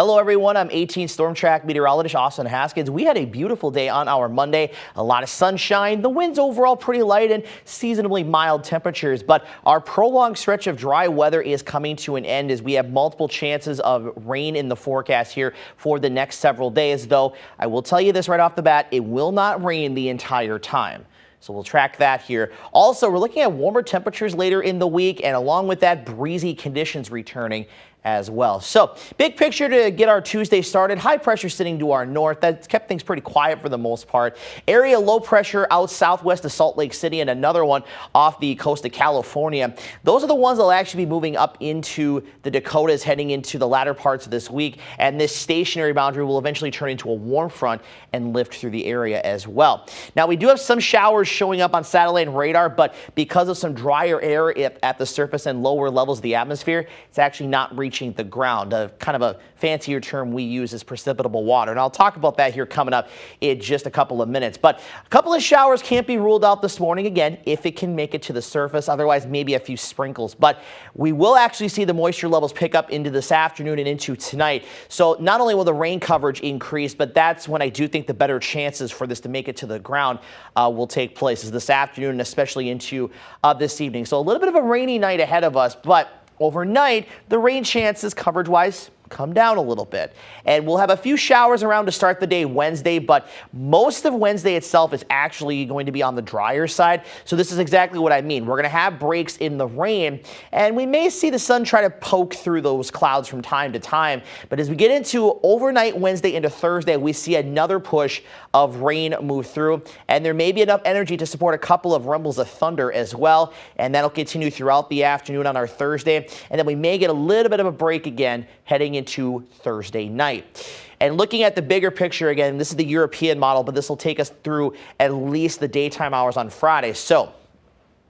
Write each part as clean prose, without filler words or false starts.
Hello everyone, I'm 18 Storm Track meteorologist Austin Haskins. We had a beautiful day on our Monday, a lot of sunshine, the winds overall pretty light and seasonably mild temperatures, but our prolonged stretch of dry weather is coming to an end as we have multiple chances of rain in the forecast here for the next several days, though I will tell you this right off the bat, it will not rain the entire time. So we'll track that here. Also, we're looking at warmer temperatures later in the week, and along with that, breezy conditions returning as well. So big picture to get our Tuesday started. High pressure sitting to our north. That's kept things pretty quiet for the most part. Area low pressure out southwest of Salt Lake City and another one off the coast of California. Those are the ones that will actually be moving up into the Dakotas heading into the latter parts of this week. And this stationary boundary will eventually turn into a warm front and lift through the area as well. Now we do have some showers showing up on satellite and radar, but because of some drier air at the surface and lower levels of the atmosphere, it's actually not reaching the ground. Kind of a fancier term we use is precipitable water. And I'll talk about that here coming up in just a couple of minutes. But a couple of showers can't be ruled out this morning, again, if it can make it to the surface. Otherwise, maybe a few sprinkles. But we will actually see the moisture levels pick up into this afternoon and into tonight. So not only will the rain coverage increase, but that's when I do think the better chances for this to make it to the ground will take place, is this afternoon and especially into this evening. So a little bit of a rainy night ahead of us, but overnight, the rain chances coverage-wise come down a little bit. And we'll have a few showers around to start the day Wednesday, but most of Wednesday itself is actually going to be on the drier side. So this is exactly what I mean. We're going to have breaks in the rain, and we may see the sun try to poke through those clouds from time to time. But as we get into overnight Wednesday into Thursday, we see another push of rain move through, and there may be enough energy to support a couple of rumbles of thunder as well. And that'll continue throughout the afternoon on our Thursday. And then we may get a little bit of a break again heading into Thursday night. And looking at the bigger picture again, this is the European model, but this will take us through at least the daytime hours on Friday. So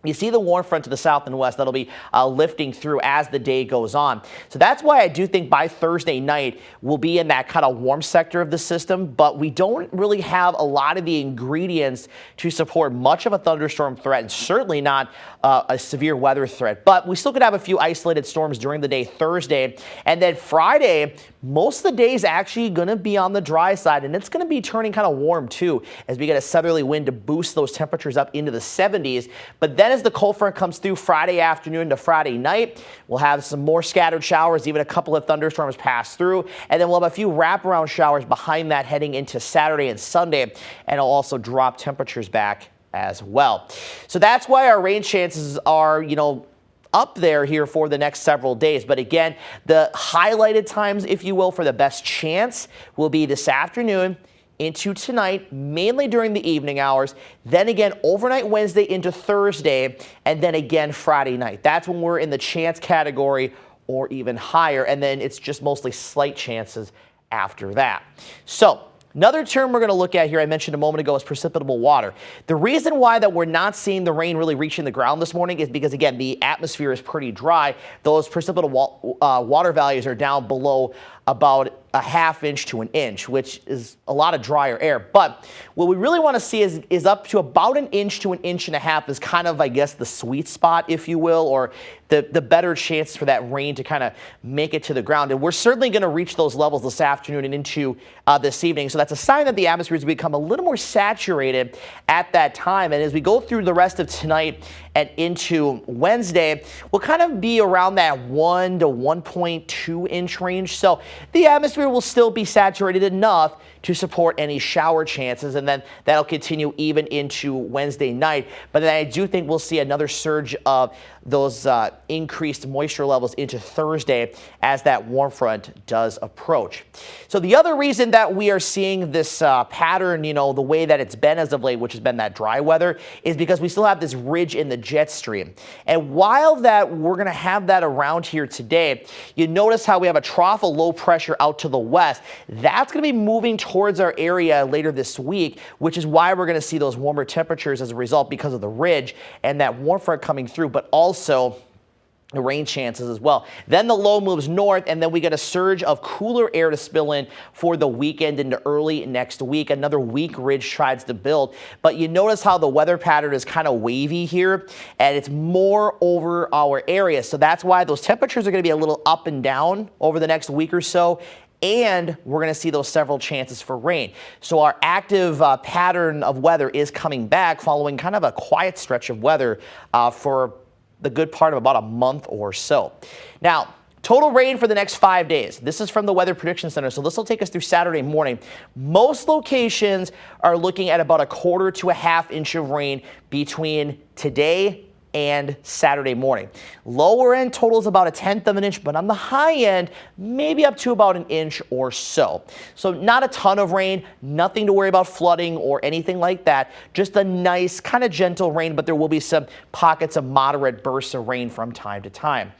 you see the warm front to the south and west that'll be lifting through as the day goes on. So that's why I do think by Thursday night we'll be in that kind of warm sector of the system, but we don't really have a lot of the ingredients to support much of a thunderstorm threat, and certainly not a severe weather threat. But we still could have a few isolated storms during the day Thursday. And then Friday, most of the day is actually going to be on the dry side, and it's going to be turning kind of warm too as we get a southerly wind to boost those temperatures up into the 70s. But then as the cold front comes through Friday afternoon to Friday night, we'll have some more scattered showers, even a couple of thunderstorms pass through, and then we'll have a few wraparound showers behind that heading into Saturday and Sunday, and it'll also drop temperatures back as well. So that's why our rain chances are, up there here for the next several days. But again, the highlighted times, if you will, for the best chance will be this afternoon into tonight, mainly during the evening hours, then again overnight Wednesday into Thursday, and then again Friday night. That's when we're in the chance category or even higher, and then it's just mostly slight chances after that. So another term we're going to look at here, I mentioned a moment ago, is precipitable water. The reason why that we're not seeing the rain really reaching the ground this morning is because, again, the atmosphere is pretty dry. Those precipitable water values are down below about a ½ inch to an inch, which is a lot of drier air. But what we really want to see is up to about an inch to an inch and a half is kind of, I guess, the sweet spot, if you will, or the better chance for that rain to kind of make it to the ground. And we're certainly going to reach those levels this afternoon and into this evening. So that's a sign that the atmosphere has become a little more saturated at that time. And as we go through the rest of tonight and into Wednesday, we'll kind of be around that 1 to 1.2 inch range. So the atmosphere will still be saturated enough to support any shower chances, and then that'll continue even into Wednesday night. But then I do think we'll see another surge of those increased moisture levels into Thursday as that warm front does approach. So the other reason that we are seeing this pattern, the way that it's been as of late, which has been that dry weather, is because we still have this ridge in the jet stream. And while that we're going to have that around here today, you notice how we have a trough of low pressure out to the west. That's going to be moving towards our area later this week, which is why we're going to see those warmer temperatures as a result because of the ridge and that warm front coming through, but also the rain chances as well. Then the low moves north, and then we get a surge of cooler air to spill in for the weekend into early next week. Another weak ridge tries to build, but you notice how the weather pattern is kind of wavy here, and it's more over our area. So that's why those temperatures are going to be a little up and down over the next week or so. and we're going to see those several chances for rain. So our active pattern of weather is coming back following kind of a quiet stretch of weather for the good part of about a month or so. Now, total rain for the next 5 days. This is from the Weather Prediction Center, so this will take us through Saturday morning. Most locations are looking at about 1/4 to 1/2 inch of rain between today and Saturday morning. Lower end totals about 1/10 of an inch, but on the high end, maybe up to about 1 inch or so. So not a ton of rain, nothing to worry about flooding or anything like that. Just a nice kind of gentle rain, but there will be some pockets of moderate bursts of rain from time to time.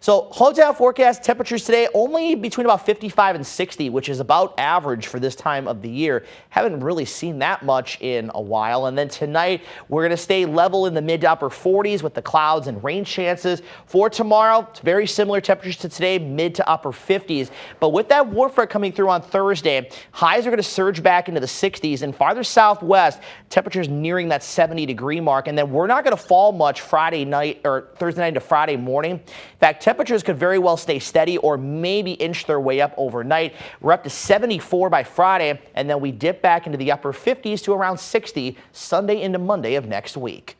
So hometown forecast temperatures today only between about 55 and 60, which is about average for this time of the year. Haven't really seen that much in a while. And then tonight we're going to stay level in the mid to upper 40s with the clouds and rain chances. For tomorrow, it's very similar temperatures to today, mid to upper 50s. But with that warm front coming through on Thursday, highs are going to surge back into the 60s, and farther southwest, temperatures nearing that 70-degree mark. And then we're not going to fall much Friday night or Thursday night to Friday morning. In fact, temperatures could very well stay steady or maybe inch their way up overnight. We're up to 74 by Friday, and then we dip back into the upper 50s to around 60 Sunday into Monday of next week.